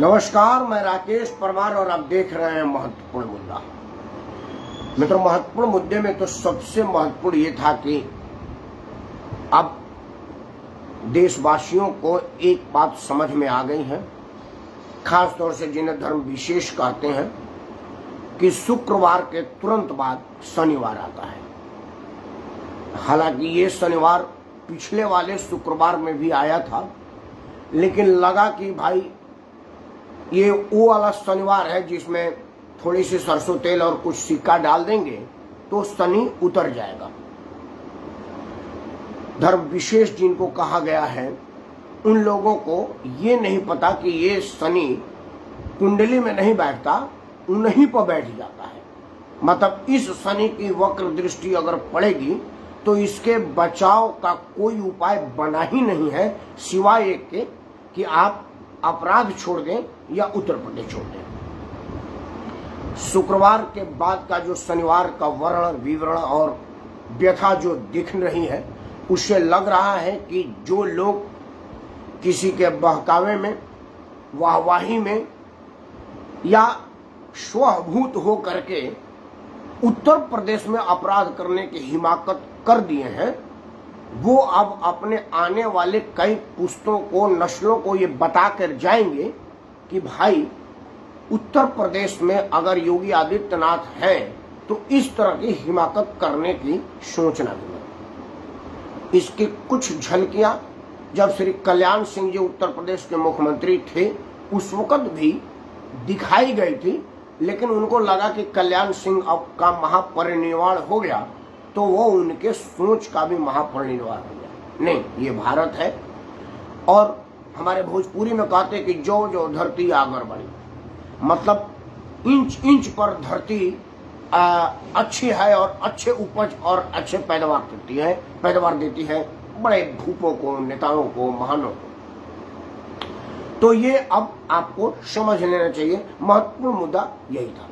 नमस्कार, मैं राकेश परमार और आप देख रहे हैं महत्वपूर्ण मुद्दा। मित्रों, महत्वपूर्ण मुद्दे में तो सबसे महत्वपूर्ण ये था कि अब देशवासियों को एक बात समझ में आ गई है, खास तौर से जिन्हें धर्म विशेष कहते हैं, कि शुक्रवार के तुरंत बाद शनिवार आता है। हालांकि ये शनिवार पिछले वाले शुक्रवार में भी आया था, लेकिन लगा कि भाई ये वो वाला शनिवार है जिसमें थोड़ी सी सरसों तेल और कुछ सिक्का डाल देंगे तो शनि उतर जाएगा। धर्म विशेष जिनको कहा गया है उन लोगों को ये नहीं पता कि ये शनि कुंडली में नहीं बैठता, उन्हीं पर बैठ जाता है। मतलब इस शनि की वक्र दृष्टि अगर पड़ेगी तो इसके बचाव का कोई उपाय बना ही नहीं है, सिवाय एक के कि आप अपराध छोड़ दें या उत्तर प्रदेश छोड़ दें। शुक्रवार के बाद का जो शनिवार का वर्ण विवरण और व्यथा जो दिख रही है, उससे लग रहा है कि जो लोग किसी के बहकावे में, वाहवाही में या स्वभूत हो करके उत्तर प्रदेश में अपराध करने की हिमाकत कर दिए हैं, वो अब अपने आने वाले कई पुश्तों को, नस्लों को ये बता कर जाएंगे कि भाई उत्तर प्रदेश में अगर योगी आदित्यनाथ है तो इस तरह की हिमाकत करने की सोचना भी। इसकी कुछ झलकियां जब श्री कल्याण सिंह जी उत्तर प्रदेश के मुख्यमंत्री थे उस वक्त भी दिखाई गई थी, लेकिन उनको लगा कि कल्याण सिंह अब का महापरिनिर्वाण हो गया तो वो उनके सोच का भी महापरिनिर्वाण हो गया। नहीं, ये भारत है और हमारे भोजपुरी में कहते हैं कि जो जो धरती आगर बढ़ी, मतलब इंच इंच पर धरती अच्छी है और अच्छे उपज और अच्छे पैदावार देती है बड़े भूपों को, नेताओं को, महानों को। तो ये अब आपको समझ लेना चाहिए। महत्वपूर्ण मुद्दा यही था।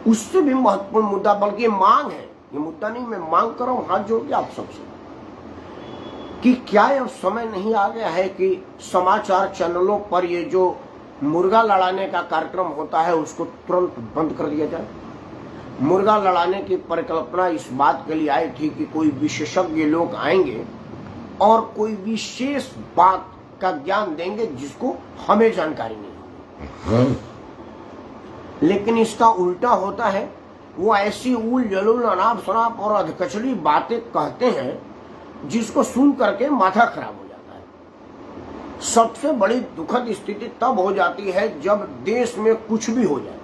उससे भी महत्वपूर्ण मुद्दा, बल्कि मांग है, ये मुद्दा नहीं, मैं मांग कर रहा हूं हाथ जोड़ के आप सबसे, कि क्या अब समय नहीं आ गया है कि समाचार चैनलों पर ये जो मुर्गा लड़ाने का कार्यक्रम होता है उसको तुरंत बंद कर दिया जाए। मुर्गा लड़ाने की परिकल्पना इस बात के लिए आई थी कि कोई विशेषज्ञ लोग आएंगे और कोई विशेष बात का ज्ञान देंगे जिसको हमें जानकारी नहीं होगी। लेकिन इसका उल्टा होता है, वो ऐसी उल जलूल अनाप शनाप और अधकचड़ी बातें कहते हैं जिसको सुन करके माथा खराब हो जाता है। सबसे बड़ी दुखद स्थिति तब हो जाती है जब देश में कुछ भी हो जाए।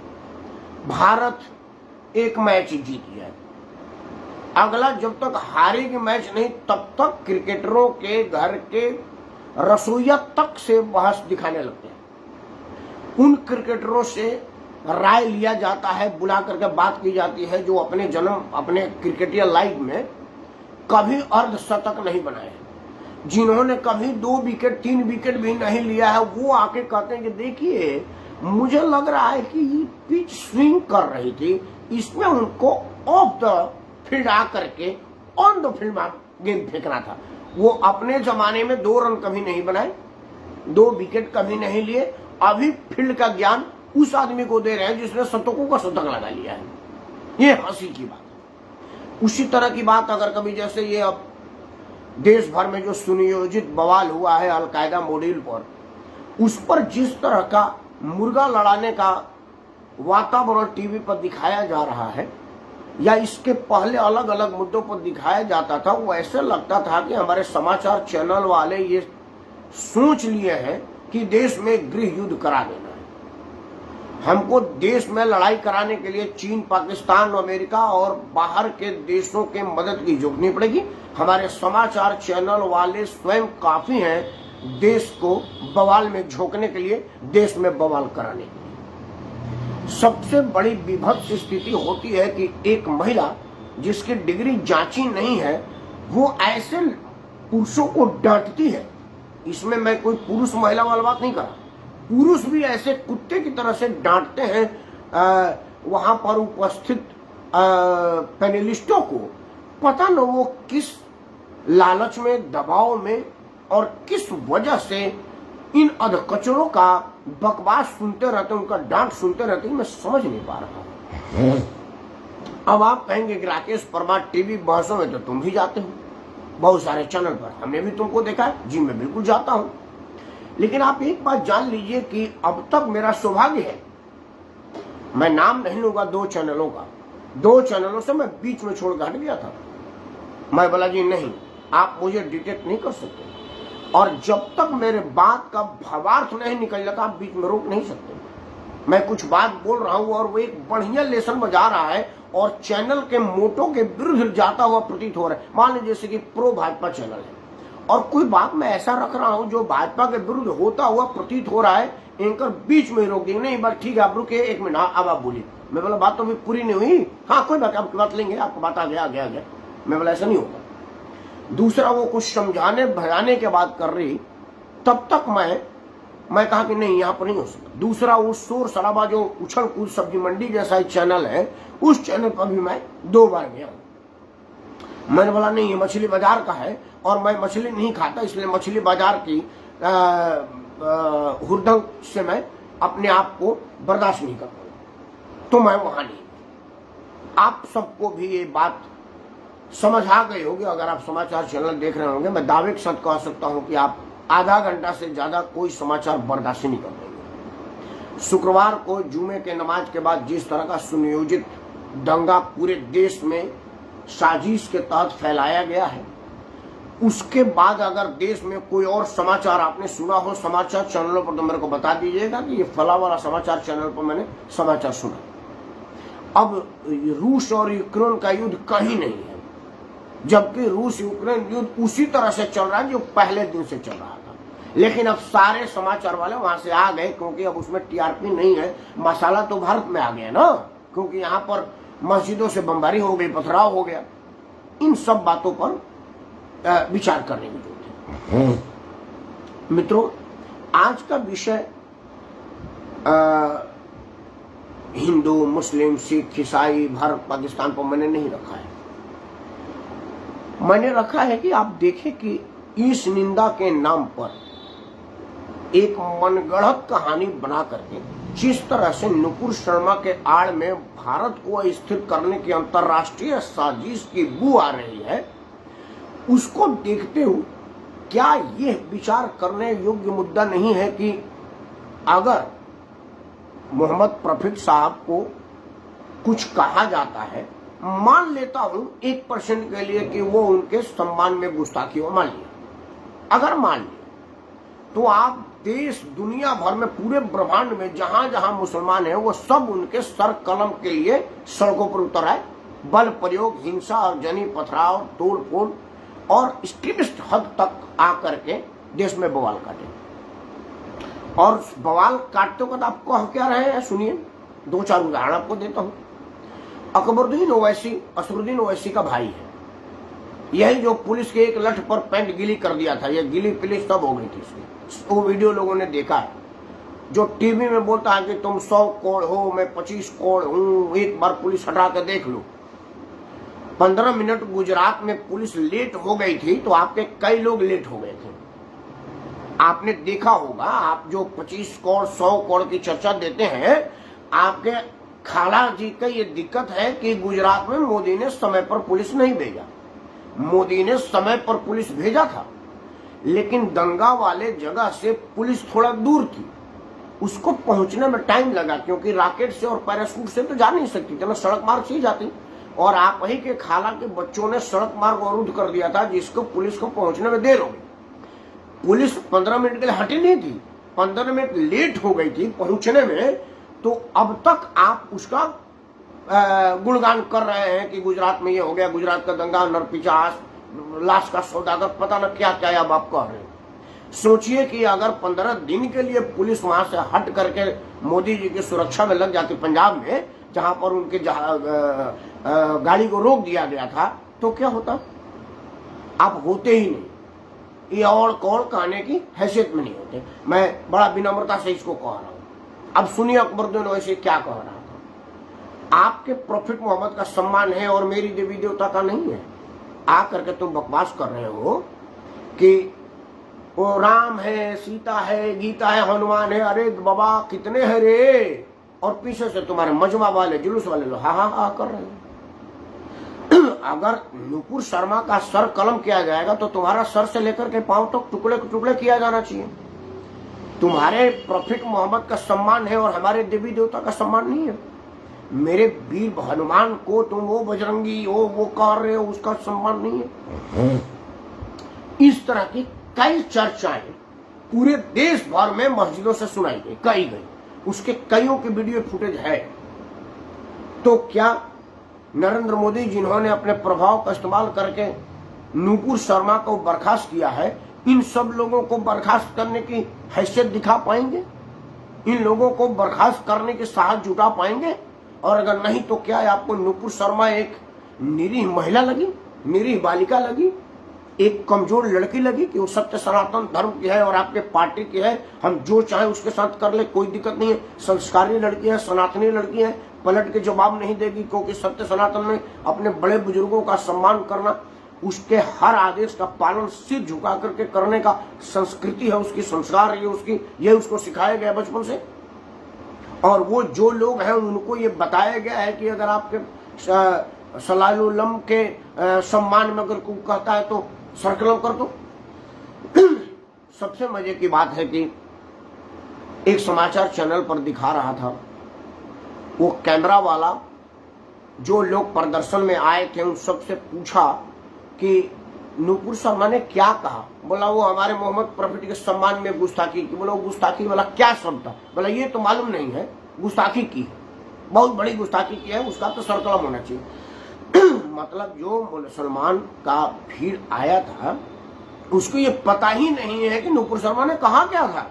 भारत एक मैच जीत जाए, अगला जब तक हारेगी मैच नहीं तब तक क्रिकेटरों के घर के रसोइया तक से बहस दिखाने लगते हैं। उन क्रिकेटरों से राय लिया जाता है, बुला करके बात की जाती है जो अपने क्रिकेटिया लाइफ में कभी अर्धशतक नहीं बनाए, जिन्होंने कभी 2 विकेट 3 विकेट भी नहीं लिया है, वो आके कहते हैं कि देखिए मुझे लग रहा है कि ये पिच स्विंग कर रही थी, इसमें उनको ऑफ द फील्ड आकर के ऑन द फील्ड गेंद फेंकना था। वो अपने जमाने में 2 रन कभी नहीं बनाए, 2 विकेट कभी नहीं लिए। अभी फील्ड का ज्ञान उस आदमी को दे रहे हैं जिसने शतकों का शतक लगा लिया है। ये हंसी की बात है। उसी तरह की बात अगर कभी, जैसे ये अब देश भर में जो सुनियोजित बवाल हुआ है अलकायदा मॉड्यूल पर, उस पर जिस तरह का मुर्गा लड़ाने का वातावरण टीवी पर दिखाया जा रहा है या इसके पहले अलग अलग मुद्दों पर दिखाया जाता था, वो ऐसे लगता था कि हमारे समाचार चैनल वाले ये सोच लिए हैं कि देश में गृह युद्ध करा देना है। हमको देश में लड़ाई कराने के लिए चीन, पाकिस्तान, अमेरिका और बाहर के देशों के मदद की जरूरत पड़ेगी। हमारे समाचार चैनल वाले स्वयं काफी हैं देश को बवाल में झोंकने के लिए, देश में बवाल कराने के लिए। सबसे बड़ी विभत्स स्थिति होती है कि एक महिला जिसकी डिग्री जांची नहीं है वो ऐसे पुरुषों को डांटती है। इसमें मैं कोई पुरुष महिला वाली बात नहीं कर रहा, पुरुष भी ऐसे कुत्ते की तरह से डांटते हैं वहां पर उपस्थित पैनलिस्टों को। पता न वो किस लालच में, दबाव में और किस वजह से इन अधकचरों का बकवास सुनते रहते, उनका डांट सुनते रहते, मैं समझ नहीं पा रहा। अब आप कहेंगे कि राकेश परमार टीवी बहसों में तो तुम भी जाते हो बहुत सारे चैनल पर, हमने भी तुमको देखा है। जी मैं बिल्कुल जाता हूं, लेकिन आप एक बात जान लीजिए कि अब तक मेरा सौभाग्य है, मैं नाम नहीं लूंगा दो चैनलों का, दो चैनलों से मैं बीच में छोड़ हट गया था। मैं बोला जी नहीं, आप मुझे डिटेक्ट नहीं कर सकते, और जब तक मेरे बात का भावार्थ नहीं निकल जाता आप बीच में रोक नहीं सकते। मैं कुछ बात बोल रहा हूं और वो एक बढ़िया लेसन बजा रहा है और चैनल के मोटो के विरुद्ध जाता हुआ प्रतीत हो रहा है। मान लीजिए जैसे कि प्रो भाजपा चैनल है और कोई बात मैं ऐसा रख रहा हूं जो भाजपा के विरुद्ध होता हुआ प्रतीत हो रहा है, एंकर बीच में रोक देंगे, नहीं बस ठीक है आप रुके एक मिनट, अब आप बोलिए। मैं बोला बात तो अभी पूरी नहीं हुई, हाँ कोई बात आपकी बात लेंगे, आपको बात आ गया। मैं बोला ऐसा नहीं होगा। दूसरा वो कुछ समझाने भजाने के बाद कर रही, तब तक मैं कहा कि नहीं यहाँ पर नहीं हो सकता। दूसरा वो शोर शराबा जो उछल कूद सब्जी मंडी जैसा चैनल है, उस चैनल पर भी मैं 2 बार गया। मैंने बोला नहीं ये मछली बाजार का है और मैं मछली नहीं खाता, इसलिए मछली बाजार की हुड़दंग से मैं अपने आप को बर्दाश्त नहीं कर पाऊंगा, तो मैं वहां नहीं। आप सबको भी ये बात समझ आ गई होगी अगर आप समाचार चैनल देख रहे होंगे। मैं दावे के साथ कह सकता हूं कि आप आधा घंटा से ज्यादा कोई समाचार बर्दाश्त नहीं कर पाएंगे। शुक्रवार को जुमे के नमाज के बाद जिस तरह का सुनियोजित दंगा पूरे देश में साजिश के तहत फैलाया गया है, उसके बाद अगर देश में कोई और समाचार आपने सुना हो समाचार चैनलों पर तो मेरे को बता दीजिएगा कि ये फला वाला समाचार चैनल पर मैंने समाचार सुना। अब रूस और यूक्रेन का युद्ध कहीं नहीं है, जबकि रूस यूक्रेन युद्ध उसी तरह से चल रहा है जो पहले दिन से चल रहा था। लेकिन अब सारे समाचार वाले वहां से आ गए क्योंकि अब उसमें टीआरपी नहीं है, मसाला तो भारत में आ गया ना, क्योंकि यहाँ पर मस्जिदों से बमबारी हो गई, पथराव हो गया। इन सब बातों पर विचार करने की जरूरत है। मित्रों, आज का विषय हिंदू मुस्लिम सिख ईसाई भारत पाकिस्तान पर मैंने नहीं रखा है। मैंने रखा है कि आप देखें कि इस निंदा के नाम पर एक मनगढ़ंत कहानी बना करके जिस तरह से नुपुर शर्मा के आड़ में भारत को स्थिर करने की अंतर्राष्ट्रीय साजिश की बू आ रही है, उसको देखते हुए क्या यह विचार करने योग्य मुद्दा नहीं है कि अगर मोहम्मद प्रफिक साहब को कुछ कहा जाता है, मान लेता हूं 1% के लिए कि वो उनके सम्मान में गुस्ताखी हो, मान लिया, अगर मान लिया, तो आप देश दुनिया भर में पूरे ब्रह्मांड में जहां जहां मुसलमान है वो सब उनके सर कलम के लिए सड़कों पर उतर आए, बल प्रयोग, हिंसा और जनी पथराव, तोड़ फोड़ और एक्सट्रीमिस्ट हद तक आकर के देश में बवाल काटे। और बवाल काटते वक्त आप कह क्या रहे हैं सुनिए, 2-4 उदाहरण आपको देता हूं। अकबरुद्दीन ओवैसी असरुद्दीन ओवैसी का भाई है, यही जो पुलिस के एक लठ पर पैंट गीली कर दिया था, यह गीली पुलिस तब हो गई थी इसकी, वो वीडियो लोगों ने देखा है। जो टीवी में बोलता है कि तुम 100 करोड़ हो, मैं 25 करोड़ हूं, एक बार पुलिस हटा के देख लो। 15 मिनट गुजरात में पुलिस लेट हो गई थी तो आपके कई लोग लेट हो गए थे, आपने देखा होगा। आप जो 25 करोड़ 100 करोड़ की चर्चा देते हैं, आपके खाला जी का ये दिक्कत है कि गुजरात में मोदी ने समय पर पुलिस नहीं भेजा। मोदी ने समय पर पुलिस भेजा था, लेकिन दंगा वाले जगह से पुलिस थोड़ा दूर थी, उसको पहुंचने में टाइम लगा, क्योंकि रॉकेट से और पैराशूट से तो जा नहीं सकती थी ना, सड़क मार्ग से ही जाती। और आप ही के खाला के बच्चों ने सड़क मार्ग अवरुद्ध कर दिया था, जिसको पुलिस को पहुंचने में देर हो गई। पुलिस 15 मिनट के लिए हटी नहीं थी, 15 मिनट लेट हो गई थी पहुंचने में। तो अब तक आप उसका गुणगान कर रहे हैं कि गुजरात में ये हो गया, गुजरात का दंगा, नरपिचास, लाश का सौदागर, पता न क्या क्या अब आप कह रहे हैं। सोचिए कि अगर 15 दिन के लिए पुलिस वहां से हट करके मोदी जी की सुरक्षा में लग जाती पंजाब में, जहां पर उनके गाड़ी को रोक दिया गया था, तो क्या होता? आप होते ही नहीं, ये और कौन कहने की हैसियत में नहीं होते। मैं बड़ा विनम्रता से इसको कह रहा हूं। अब सुनिए अकबरुद्दीन ओवैसी क्या कह रहा था। आपके प्रॉफिट मोहम्मद का सम्मान है और मेरी देवी देवता का नहीं है। आ करके तुम बकवास कर रहे हो कि वो राम है, सीता है, गीता है, हनुमान है। अरे बाबा कितने हैं रे। और पीछे से तुम्हारे मजमा वाले, जुलूस वाले लोग हा हा हा कर रहे हैं। अगर नुपुर शर्मा का सर कलम किया जाएगा तो तुम्हारा सर से लेकर के पांव तक टुकड़े टुकड़े किया जाना चाहिए। तुम्हारे प्रॉफिट मोहम्मद का सम्मान है और हमारे देवी देवता का सम्मान नहीं है। मेरे वीर हनुमान को तुम वो बजरंगी वो कर रहे हो, उसका सम्मान नहीं है। इस तरह की कई चर्चाएं पूरे देश भर में मस्जिदों से सुनाई गई, उसके कईयों के वीडियो फुटेज है। तो क्या नरेंद्र मोदी जिन्होंने अपने प्रभाव का इस्तेमाल करके नुपुर शर्मा को बर्खास्त किया है, इन सब लोगों को बर्खास्त करने की हैसियत दिखा पाएंगे? इन लोगों को बर्खास्त करने के साहस जुटा पाएंगे? और अगर नहीं तो क्या आपको नुपुर शर्मा एक निरीह महिला लगी, निरीह बालिका लगी, एक कमजोर लड़की लगी कि वो सत्य सनातन धर्म की है और आपके पार्टी की है, हम जो चाहे उसके साथ कर ले, कोई दिक्कत नहीं है। संस्कारी लड़की है, सनातनी लड़की है, पलट के जवाब नहीं देगी, क्योंकि सत्य सनातन में अपने बड़े बुजुर्गों का सम्मान करना, उसके हर आदेश का पालन सिर झुका करके करने का संस्कृति है, उसकी संस्कार है, ये उसको सिखाया गया बचपन से। और वो जो लोग हैं उनको ये बताया गया है कि अगर आपके सलालुलम के सम्मान में अगर कोई कहता है तो सरकलम कर दो। सबसे मजे की बात है कि एक समाचार चैनल पर दिखा रहा था, वो कैमरा वाला जो लोग प्रदर्शन में आए थे उन सबसे पूछा कि नुपुर शर्मा ने क्या कहा। बोला वो हमारे मोहम्मद प्रॉफिट के सम्मान में गुस्ताखी की। बोला गुस्ताखी वाला क्या शब्द था? बोला ये तो मालूम नहीं है, गुस्ताखी की, बहुत बड़ी गुस्ताखी की है, उसका तो सरकलम होना चाहिए। मतलब जो मुसलमान का भीड़ आया था उसको ये पता ही नहीं है कि नुपुर शर्मा ने कहा क्या था।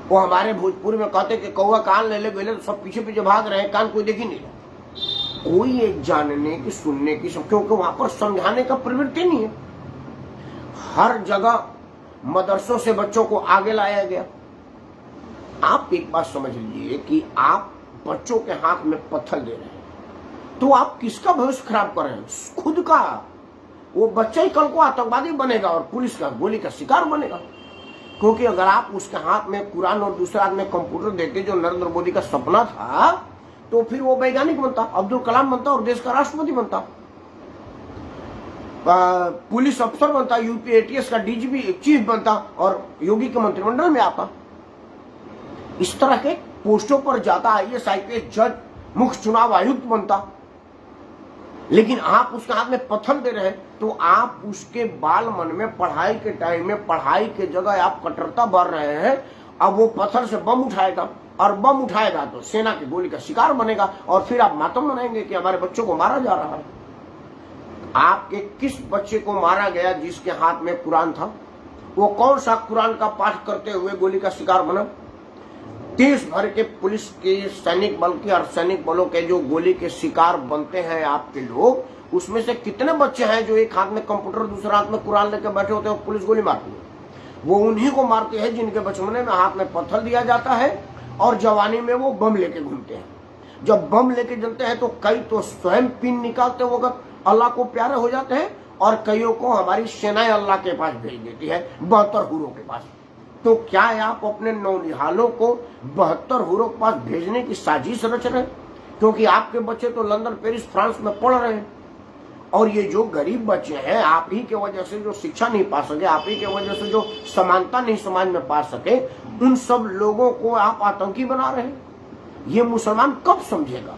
वो हमारे भोजपुर में कहते कि कौवा कान ले ले तो सब पीछे पीछे भाग रहे हैं, कान कोई देख ही नहीं रहा। कोई ये जानने की सुनने की सब, क्योंकि वहां पर समझाने का प्रवृत्ति नहीं है। हर जगह मदरसों से बच्चों को आगे लाया गया। आप एक बात समझ लीजिए कि आप बच्चों के हाथ में पत्थर दे रहे हैं तो आप किसका भविष्य खराब कर रहे हैं? खुद का। वो बच्चा ही कल को आतंकवादी बनेगा और पुलिस का गोली का शिकार बनेगा। क्योंकि अगर आप उसके हाथ में कुरान और दूसरे हाथ में कंप्यूटर देते जो नरेंद्र मोदी का सपना था, तो फिर वो वैज्ञानिक बनता, अब्दुल कलाम बनता और देश का राष्ट्रपति बनता, पुलिस अफसर बनता, यूपी एटीएस का डीजीपी चीफ बनता और योगी के मंत्रिमंडल में आता। इस तरह के पोस्टों पर जाता, आईएएस आईपीएस जज, मुख्य चुनाव आयुक्त बनता। लेकिन आप उसके हाथ में पत्थर दे रहे हैं तो आप उसके बाल मन में पढ़ाई के टाइम में पढ़ाई के जगह आप कट्टरता भर रहे हैं। अब वो पत्थर से बम उठाएगा और बम उठाएगा तो सेना की गोली का शिकार बनेगा और फिर आप मातम मनाएंगे कि हमारे बच्चों को मारा जा रहा है। आपके किस बच्चे को मारा गया जिसके हाथ में कुरान था? वो कौन सा कुरान का पाठ करते हुए गोली का शिकार बना? देश भर के पुलिस के सैनिक बल के और सैनिक बलों के जो गोली के शिकार बनते हैं आपके लोग, उसमें से कितने बच्चे हैं जो एक हाथ में कंप्यूटर दूसरे हाथ में कुरान लेकर बैठे होते हैं, पुलिस गोली मारती है। वो उन्हीं को मारती है जिनके बचपने में हाथ में पत्थर दिया जाता है और जवानी में वो बम लेके घूमते हैं। जब बम लेके चलते हैं तो कई तो स्वयं पिन निकालते वक्त अल्लाह को प्यारे हो जाते हैं और कईयों को हमारी सेनाएं अल्लाह के पास भेज देती है, 72 हुरों के पास। तो क्या आप अपने नौनिहालों को 72 हुरों के पास भेजने की साजिश रच रहे? क्योंकि आपके बच्चे तो लंदन, पेरिस, फ्रांस में पढ़ रहे हैं और ये जो गरीब बच्चे हैं, आप ही के वजह से जो शिक्षा नहीं पा सके, आप ही के वजह से जो समानता नहीं समाज में पा सके, उन सब लोगों को आप आतंकी बना रहे हैं। ये मुसलमान कब समझेगा?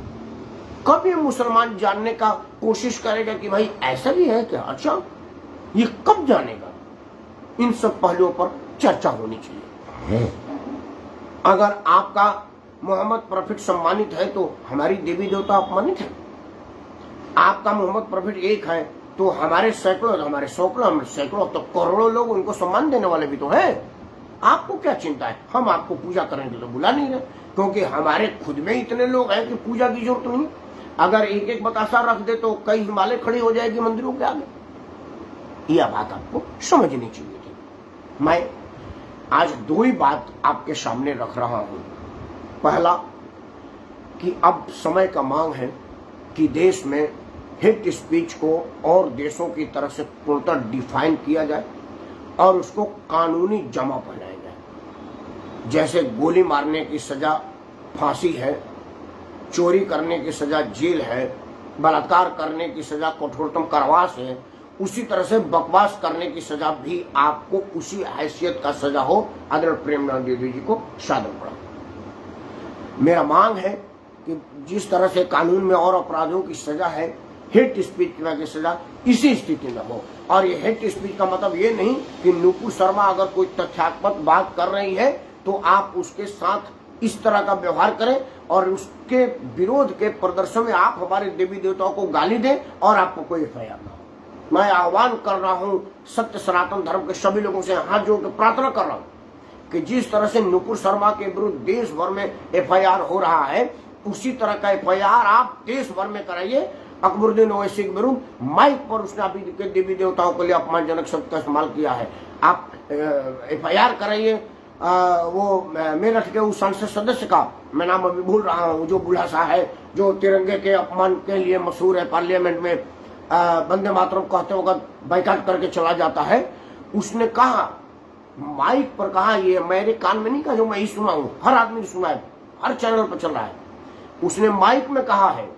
कब ये मुसलमान जानने का कोशिश करेगा कि भाई ऐसा भी है क्या? अच्छा, ये कब जानेगा? इन सब पहलुओं पर चर्चा होनी चाहिए। अगर आपका मोहम्मद प्रॉफिट सम्मानित है तो हमारी देवी देवता अपमानित है। आपका मोहम्मद प्रॉफिट एक है तो हमारे सैकड़ों, हमारे सैकड़ों तो करोड़ों लोग उनको सम्मान देने वाले भी तो हैं। आपको क्या चिंता है? हम आपको पूजा करने के लिए बुला नहीं रहे, क्योंकि हमारे खुद में इतने लोग हैं कि पूजा की जरूरत नहीं। अगर एक एक बतासा रख दे तो कई हिमालय खड़ी हो जाएगी मंदिरों के आगे। यह बात आपको समझनी चाहिए थी। मैं आज दो ही बात आपके सामने रख रहा हूं। पहला कि अब समय का मांग है कि देश में हेट स्पीच को और देशों की तरफ से पूर्णतः डिफाइन किया जाए और उसको कानूनी जमा पहनाएंगे। जैसे गोली मारने की सजा फांसी है, चोरी करने की सजा जेल है, बलात्कार करने की सजा कठोरतम कारावास है, उसी तरह से बकवास करने की सजा भी आपको उसी हैसियत का सजा हो आदरणीय प्रेमचंद द्विवेदी जी को साधन पड़ा। मेरा मांग है कि जिस तरह से कानून में और अपराधों की सजा है, हेट स्पीच की सजा इसी स्थिति में हो। और ये हेट स्पीच का मतलब ये नहीं कि नुपुर शर्मा अगर कोई तथ्यात्मक बात कर रही है तो आप उसके साथ इस तरह का व्यवहार करें और उसके विरोध के प्रदर्शन में आप हमारे देवी देवताओं को गाली दें और आपको कोई एफआईआर ना हो। मैं आह्वान कर रहा हूं सत्य सनातन धर्म के सभी लोगों से हाथ जोड़ कर प्रार्थना कर रहा हूं कि जिस तरह से नुपुर शर्मा के विरुद्ध देश भर में एफआईआर हो रहा है, उसी तरह का एफआईआर आप देश भर में कराइए। अकबरुद्दीन ओवैसी के विरुद्ध माइक पर उसने अभी के देवी देवताओं के लिए अपमानजनक शब्द का इस्तेमाल किया है, आप एफआईआर कराइए। वो मेरठ के उस संसद सदस्य का मैं नाम अभी भूल रहा हूँ, जो बूढ़ा सा है, जो तिरंगे के अपमान के लिए मशहूर है, पार्लियामेंट में वंदे मातरम कहते वक्त बाइकाट करके चला जाता है। उसने कहा, माइक पर कहा, ये मेरे कान में नहीं कहा, जो मैं ही सुना हूं, हर आदमी ने सुना है, हर चैनल पर चल रहा है। उसने माइक में कहा है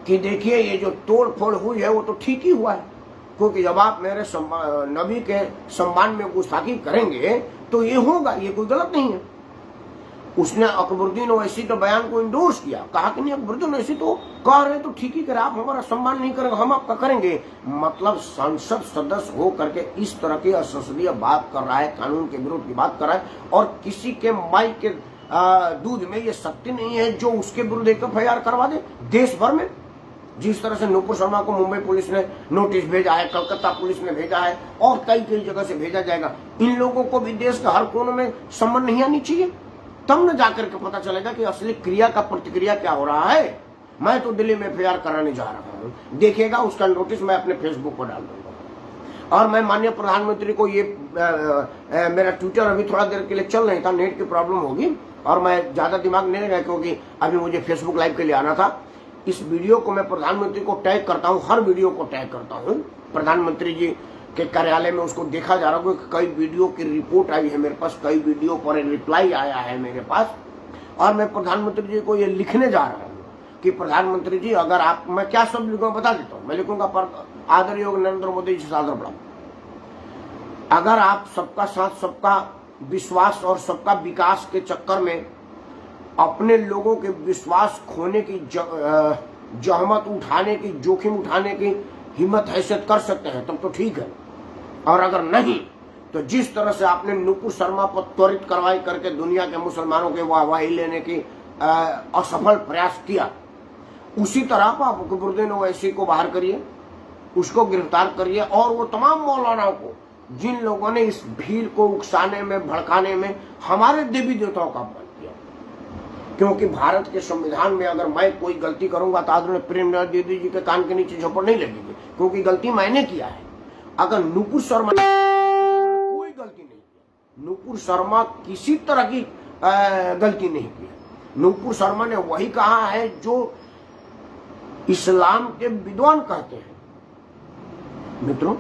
कि देखिए ये जो तोड़ फोड़ हुई है वो तो ठीक ही हुआ है, क्योंकि जब आप मेरे नबी के सम्मान में गुस्ताखी करेंगे तो ये होगा, ये कोई गलत नहीं है। उसने अकबरुद्दीन ओवैसी के बयान को इंडोर्स किया, कहा कि नहीं अकबरुद्दीन ओवैसी तो कह रहे तो ठीक ही करे, आप हमारा सम्मान नहीं करेंगे, हम आपका करेंगे। मतलब संसद सदस्य हो करके इस तरह की असंसदीय बात कर रहा है, कानून के विरोध की बात कर रहा है, और किसी के माई के दूध में ये शक्ति नहीं है जो उसके विरुद्ध एक एफआईआर करवा दे देश भर में। जिस तरह से नुपुर शर्मा को मुंबई पुलिस ने नोटिस भेजा है, कलकत्ता पुलिस ने भेजा है और कई कई जगह से भेजा जाएगा, इन लोगों को भी देश के हर कोने में सम्मान नहीं आनी चाहिए। तब न जाकर के पता चलेगा कि असली क्रिया का प्रतिक्रिया क्या हो रहा है। मैं तो दिल्ली में एफआईआर कराने जा रहा हूँ, देखिएगा उसका नोटिस मैं अपने फेसबुक पर डाल दूंगा। और मैं माननीय प्रधानमंत्री को ये मेरा ट्विटर अभी थोड़ा देर के लिए चल नहीं था, नेट की प्रॉब्लम होगी और मैं ज्यादा दिमाग नहीं लगा क्योंकि अभी मुझे फेसबुक लाइव के लिए आना था। इस वीडियो को मैं प्रधानमंत्री को टैग करता हूँ, हर वीडियो को टैग करता हूँ। प्रधानमंत्री जी के कार्यालय में उसको देखा जा रहा है, कई वीडियो की रिपोर्ट आई है मेरे पास, कई वीडियो पर रिप्लाई आया है मेरे पास, और मैं प्रधानमंत्री जी को ये लिखने जा रहा हूँ कि प्रधानमंत्री जी अगर आप, मैं क्या शब्द लिखूंगा बता देता हूँ, मैं लिखूंगा पर आदरणीय नरेंद्र मोदी जी से आदर प्रणाम। अगर आप सबका साथ, सबका विश्वास और सबका विकास के चक्कर में अपने लोगों के विश्वास खोने की जहमत उठाने की, जोखिम उठाने की हिम्मत हैसियत कर सकते हैं तब तो ठीक है, और अगर नहीं तो जिस तरह से आपने नुपुर शर्मा पर त्वरित कार्रवाई करके दुनिया के मुसलमानों के वाहवाही लेने की असफल प्रयास किया, उसी तरह आप अकबरुद्दीन ओवैसी को बाहर करिए, उसको गिरफ्तार करिए, और वो तमाम मौलानाओं को जिन लोगों ने इस भीड़ को उकसाने में, भड़काने में हमारे देवी देवताओं का अपमान किया। क्योंकि भारत के संविधान में अगर मैं कोई गलती करूंगा तो आदरणीय प्रेमचंद द्विवेदी जी के कान के नीचे झोपड़ नहीं लगेगी, क्योंकि गलती मैंने किया है। अगर नुपुर शर्मा कोई गलती नहीं किया, नुपुर शर्मा किसी तरह की गलती नहीं की, नुपुर शर्मा ने वही कहा है जो इस्लाम के विद्वान कहते हैं। मित्रों,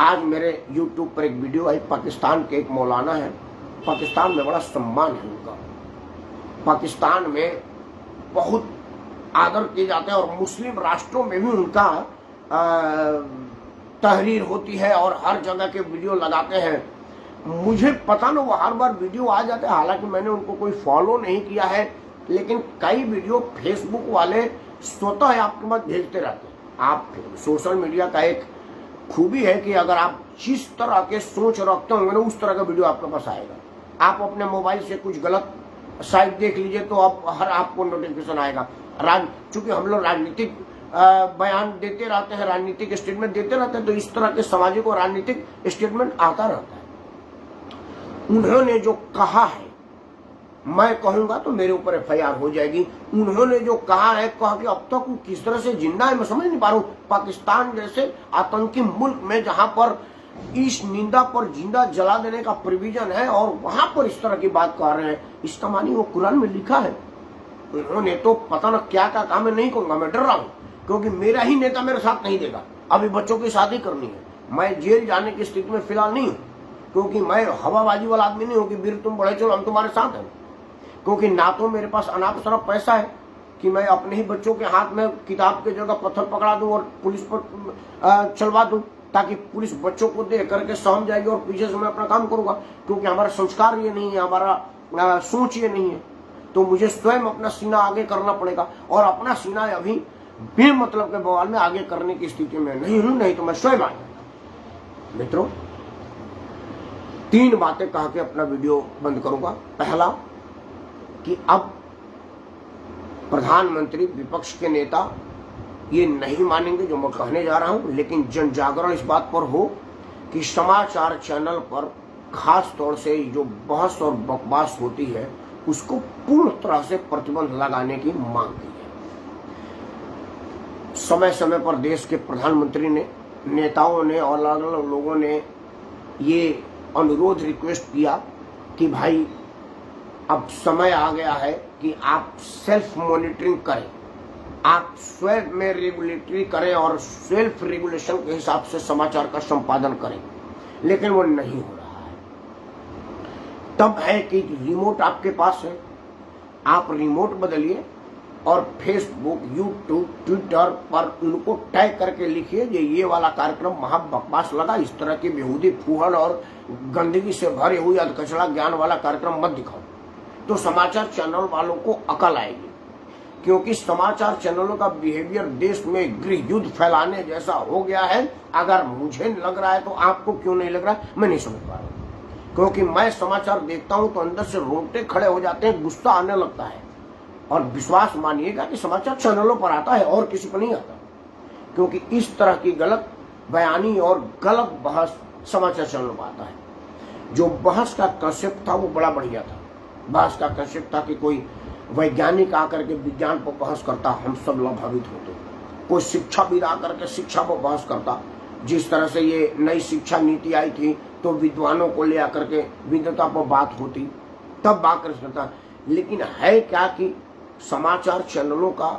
आज मेरे YouTube पर एक वीडियो आई, पाकिस्तान के एक मौलाना है, पाकिस्तान में बड़ा सम्मान है उनका, पाकिस्तान में बहुत आदर किए जाते हैं और मुस्लिम राष्ट्रों में भी उनका तहरीर होती है और हर जगह के वीडियो लगाते हैं। मुझे पता ना, वो हर बार वीडियो आ जाते हैं, हालांकि मैंने उनको कोई फॉलो नहीं किया है, लेकिन कई वीडियो फेसबुक वाले स्वतः आपके पास भेजते रहते हैं। आप सोशल मीडिया का एक खूबी है कि अगर आप जिस तरह के सोच रखते होंगे ना, उस तरह का वीडियो आपके पास आएगा। आप अपने मोबाइल से कुछ गलत साइट देख लीजिए तो आपको नोटिफिकेशन आएगा। चूंकि हम लोग राजनीतिक बयान देते रहते हैं, राजनीतिक स्टेटमेंट देते रहते हैं, तो इस तरह के सामाजिक और राजनीतिक स्टेटमेंट आता रहता है। उन्होंने जो कहा है, मैं कहूंगा तो मेरे ऊपर एफआईआर हो जाएगी। उन्होंने जो कहा है, कहा कि अब तक वो किस तरह से जिंदा है, मैं समझ नहीं पा रहा हूँ। पाकिस्तान जैसे आतंकी मुल्क में जहां पर इस निंदा पर जिंदा जला देने का प्रोविजन है और वहां पर इस तरह की बात कर रहे हैं, इसका मानी वो कुरान में लिखा है। उन्होंने तो पता न क्या काम, मैं नहीं कहूंगा, मैं डर रहा हूं क्योंकि मेरा ही नेता मेरे साथ नहीं देगा। अभी बच्चों की शादी करनी है, मैं जेल जाने की स्थिति में फिलहाल नहीं हूं, क्योंकि मैं हवाबाजी वाला आदमी नहीं हूं कि वीर तुम बढ़े चलो हम तुम्हारे साथ हैं। क्योंकि ना तो मेरे पास अनाप शनाप पैसा है कि मैं अपने ही बच्चों के हाथ में किताब की जगह पत्थर पकड़ा दूं और पुलिस पर चलवा दूं, ताकि पुलिस बच्चों को देख करके सहम जाएगी और पीछे से मैं अपना काम करूंगा। क्योंकि हमारा संस्कार ये नहीं है, हमारा सोच ये नहीं है। तो मुझे स्वयं अपना सीना आगे करना पड़ेगा, और अपना सीना अभी बिन मतलब के बवाल में आगे करने की स्थिति में नहीं हूं, नहीं तो मैं स्वयं आ जाऊंगा। मित्रों, 3 बातें कह के अपना वीडियो बंद करूंगा। पहला कि अब प्रधानमंत्री, विपक्ष के नेता ये नहीं मानेंगे जो मैं कहने जा रहा हूं, लेकिन जन जागरण इस बात पर हो कि समाचार चैनल पर खास तौर से जो बहस और बकवास होती है उसको पूर्ण तरह से प्रतिबंध लगाने की मांग की है। समय समय पर देश के प्रधानमंत्री ने, नेताओं ने और अलग अलग लोगों ने ये अनुरोध रिक्वेस्ट किया कि भाई अब समय आ गया है कि आप सेल्फ मॉनिटरिंग करें, आप स्वयं में रेगुलेटरी करें और सेल्फ रेगुलेशन के हिसाब से समाचार का संपादन करें, लेकिन वो नहीं हो रहा है। तब है कि रिमोट आपके पास है, आप रिमोट बदलिए और फेसबुक, यूट्यूब, ट्विटर पर उनको टैग करके लिखिए ये वाला कार्यक्रम महा बकवास लगा, इस तरह की बेहूदी फूहड़ और गंदगी से भरे हुई अधकचरा ज्ञान वाला कार्यक्रम मत दिखाओ। तो समाचार चैनल वालों को अकल आएगी, क्योंकि समाचार चैनलों का बिहेवियर देश में गृह युद्ध फैलाने जैसा हो गया है। अगर मुझे लग रहा है तो आपको क्यों नहीं लग रहा है, मैं नहीं समझ पा रहा हूं। क्योंकि मैं समाचार देखता हूं तो अंदर से रोंगटे खड़े हो जाते हैं, गुस्सा आने लगता है। और विश्वास मानिएगा कि समाचार चैनलों पर आता है और किसी पर नहीं आता, क्योंकि इस तरह की गलत बयानी और गलत बहस समाचार चैनलों पर आता है। जो बहस का कंसेप्ट था वो बड़ा बढ़िया था। बहस का कंसेप्ट था कि कोई वैज्ञानिक आकर के विज्ञान पर बहस करता, हम सब लाभान्वित होते। कोई शिक्षाविद आकर के शिक्षा पर बहस करता, जिस तरह से ये नई शिक्षा नीति आई थी तो विद्वानों को ले आकर के विद्वता पर बात होती, तब बात कर सकता। लेकिन है क्या कि समाचार चैनलों का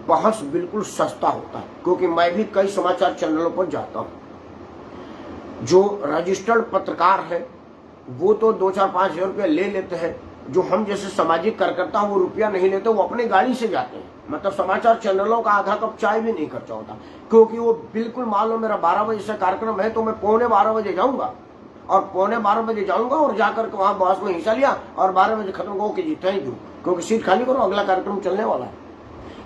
बहस बिल्कुल सस्ता होता है, क्योंकि मैं भी कई समाचार चैनलों पर जाता हूं। जो रजिस्टर्ड पत्रकार है वो तो 2-4-5 हजार रुपया ले लेते हैं, जो हम जैसे सामाजिक कार्यकर्ता वो रुपया नहीं लेते, वो अपनी गाड़ी से जाते हैं। मतलब समाचार चैनलों का आधा कप चाय भी नहीं खर्चा होता, क्योंकि वो बिल्कुल मान लो मेरा 12 बजे से कार्यक्रम है तो मैं 11:45 बजे जाऊंगा, और 11:15 बजे जाऊंगा और जाकर के वहां बहस में हिस्सा लिया और 12 बजे खत्म हो कि जी थैंक यू, क्योंकि सीट खाली करो, अगला कार्यक्रम चलने वाला है।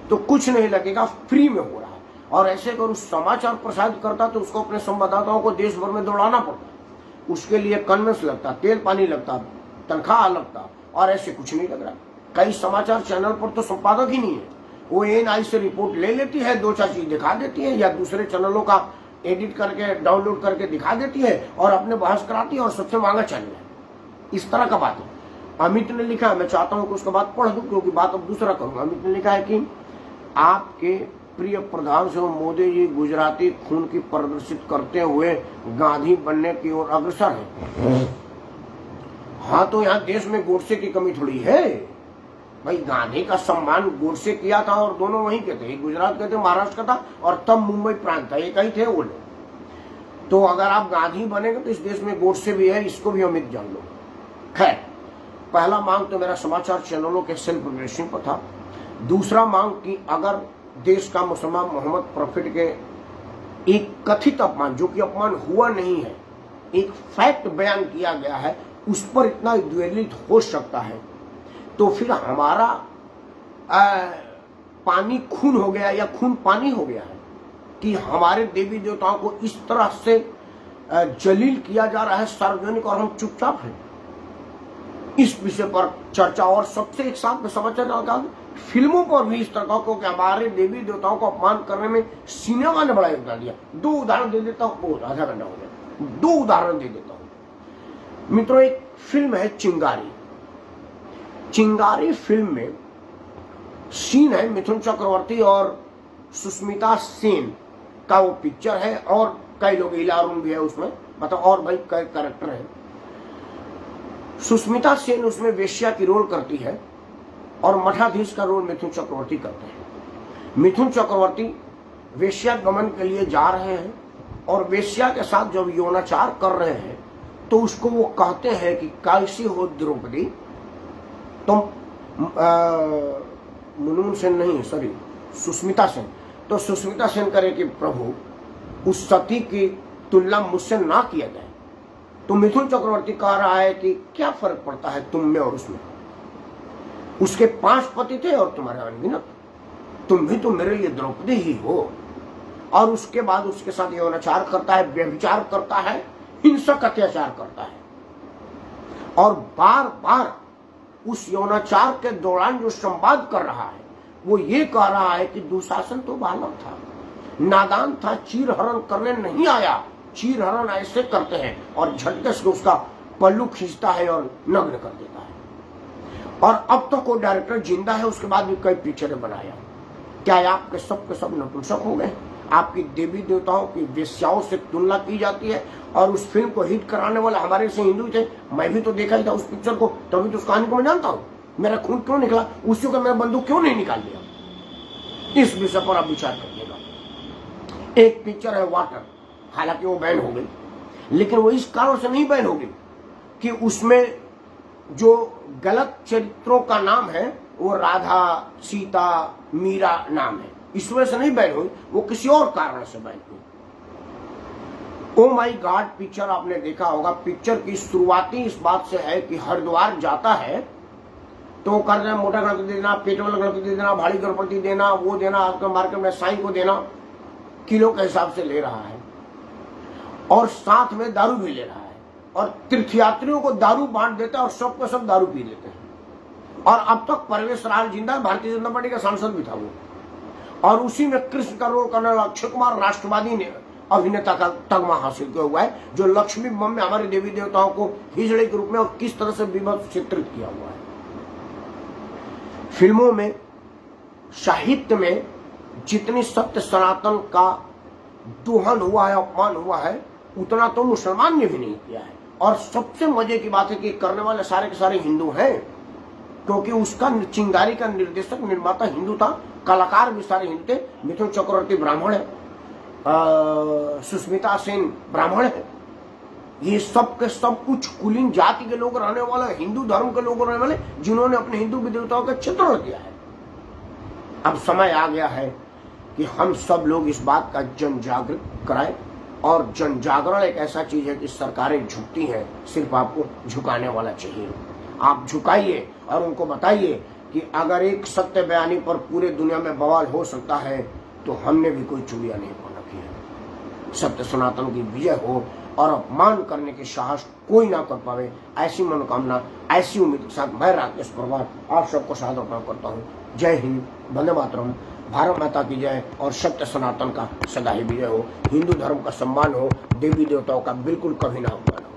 तो कुछ नहीं लगेगा, फ्री में हो रहा है। और ऐसे अगर उस समाचार प्रसारित करता तो उसको अपने संवाददाताओं को देश भर में दौड़ाना पड़ता, उसके लिए कन्वेंस लगता, तेल पानी लगता, तनख्वाह लगता, और ऐसे कुछ नहीं लग रहा। कई समाचार चैनल पर तो संपादक ही नहीं है, वो एएनआई से रिपोर्ट ले लेती है, 2-4 चीज दिखा देती है, या दूसरे चैनलों का एडिट करके डाउनलोड करके दिखा देती है और अपने बहस कराती है और सबसे महंगा चैनल है। इस तरह का बात है। अमित ने लिखा है, मैं चाहता हूं कि उसका बात पढ़ दूं, क्योंकि बात अब दूसरा करूंगा। अमित ने लिखा है कि आपके प्रिय प्रधान से मोदी जी गुजराती खून की प्रदर्शित करते हुए गांधी बनने की ओर अग्रसर है। हाँ, तो यहाँ देश में गोडसे की कमी थोड़ी है भाई। गांधी का सम्मान गोडसे किया था और दोनों वहीं के थे, गुजरात के थे, महाराष्ट्र का था, और तब मुंबई प्रांत था, एक ही थे वो लोग। तो अगर आप गांधी बनेंगे तो इस देश में गोडसे भी है, इसको भी अमित जान लो। खैर, पहला मांग तो मेरा समाचार चैनलों के सेल्फ रेगुलेशन पर था। दूसरा मांग कि अगर देश का मुसलमान मोहम्मद प्रॉफिट के एक कथित अपमान, जो कि अपमान हुआ नहीं है, एक फैक्ट बयान किया गया है, उस पर इतना द्वेलित हो सकता है, तो फिर हमारा पानी खून हो गया या खून पानी हो गया है कि हमारे देवी देवताओं को इस तरह से जलील किया जा रहा है सार्वजनिक, और हम चुपचाप हैं। इस विषय पर चर्चा, और सबसे एक साथ में समाचार फिल्मों पर भी इस तरह का, क्योंकि हमारे देवी देवताओं को अपमान करने में सिनेमा ने बड़ा योगदान दिया। 2 उदाहरण दे देता हूँ, बहुत आधा घंटा हो गया, 2 उदाहरण दे देता हूँ। मित्रों, एक फिल्म है चिंगारी। चिंगारी फिल्म में सीन है मिथुन चक्रवर्ती और सुष्मिता सेन का, वो पिक्चर है, और कई लोग, इला अरुण भी है उसमें, मतलब और भाई कई कैरेक्टर है। सुष्मिता सेन उसमें वेश्या की रोल करती है और मठाधीश का रोल मिथुन चक्रवर्ती करते हैं। मिथुन चक्रवर्ती वेश्या गमन के लिए जा रहे हैं और वेश्या के साथ जब यौनाचार कर रहे हैं तो उसको वो कहते हैं कि कैसी हो द्रौपदी, तुम मुनमुन सेन नहीं, सॉरी सुष्मिता सेन। तो सुष्मिता सेन करे कि प्रभु उस सती की तुलना मुझसे ना किया जाए। तो मिथुन चक्रवर्ती कह रहा है कि क्या फर्क पड़ता है तुम में और उसमें, उसके 5 पति थे और तुम्हारे अनगिनत, तुम भी तो मेरे लिए द्रौपदी ही हो। और उसके बाद उसके साथ यौनाचार करता है, व्यभिचार करता है, हिंसक अत्याचार करता है। और बार बार उस यौनाचार के दौरान जो संवाद कर रहा है वो ये कह रहा है कि दुशासन तो बालक था, नादान था, चीरहरण करने नहीं आया। चीरहरण ऐसे करते हैं और झटके से उसका पल्लू खींचता है और नग्न कर देता है। और अब तक वो डायरेक्टर जिंदा है, उसके बाद भी कई पिक्चरें बनाया। क्या आपके सब के सब नपुंसक हो गए? आपकी देवी देवताओं की वेश्याओं से तुलना की जाती है। और उस फिल्म को हिट कराने वाले हमारे से हिंदू थे, मैं भी तो देखा ही था उस पिक्चर को, तभी तो उस कहानी को मैं जानता हूँ। मेरा खून क्यों निकला, उसी को मेरा बंदूक क्यों नहीं निकाल लिया? इस विषय पर आप विचार करिएगा। एक पिक्चर है वाटर, हालांकि वो बैन हो गई, लेकिन वो इस कारण से नहीं बैन हो गई कि उसमें जो गलत चरित्रों का नाम है वो राधा, सीता, मीरा नाम है, इस वजह से नहीं बैन हुई, वो किसी और कारण से बैन हुई। ओ माई गॉड पिक्चर आपने देखा होगा। पिक्चर की शुरुआती इस बात से है कि हरिद्वार जाता है तो वो कर रहे हैं मोटा गणपति देना, पेट वाला गणपति देना, भारी गणपति देना, वो देना, आपके मार्केट में साईं को देना, किलो के हिसाब से ले रहा है और साथ में दारू भी ले रहा है और तीर्थयात्रियों को दारू बांट देता है और सबको सब दारू पी लेते हैं। और अब तक परवेश राज जिंदा, भारतीय जनता पार्टी का सांसद भी था वो। और उसी में कृष्ण का रोल करने वाला अक्षय कुमार राष्ट्रवादी ने अभिनेता का तगमा हासिल किया हुआ है, जो लक्ष्मी बम में हमारे देवी देवताओं को हिजड़े के रूप में और किस तरह से विभत्स चित्रित किया हुआ है। फिल्मों में, साहित्य में जितनी सत्य सनातन का दोहन हुआ है, अपमान हुआ है, उतना तो मुसलमान ने भी नहीं किया है। और सबसे मजे की बात है कि करने वाले सारे के सारे हिंदू हैं, क्योंकि उसका चिंगारी का निर्देशक निर्माता हिंदू था, कलाकार भी सारे हिंदू थे। मिथुन चक्रवर्ती ब्राह्मण है, सुष्मिता सेन ब्राह्मण है, ये सब के सब कुछ कुलीन जाति के लोग रहने वाले, हिंदू धर्म के लोग रहने वाले, जिन्होंने अपने हिंदू देवताओं का चित्रण किया है। अब समय आ गया है कि हम सब लोग इस बात का जन जागृत कराएं। और जन जागरण एक ऐसा चीज है कि सरकारें झुकती हैं, सिर्फ आपको झुकाने वाला चाहिए। आप झुकाइए और उनको बताइए कि अगर एक सत्य बयानी पर पूरे दुनिया में बवाल हो सकता है तो हमने भी कोई चूड़ियां नहीं पहन रखी है। सत्य सनातन की विजय हो और अपमान करने के साहस कोई ना कर पावे, ऐसी मनोकामना, ऐसी उम्मीद के साथ मैं राकेश परमार आप सबको सादर प्रणाम करता हूँ। जय हिंद, वंदे मातरम, भारत माता की जय और सत्य सनातन का सदा ही विजय हो। हिंदू धर्म का सम्मान हो, देवी देवताओं का बिल्कुल कभी ना अपमान हो।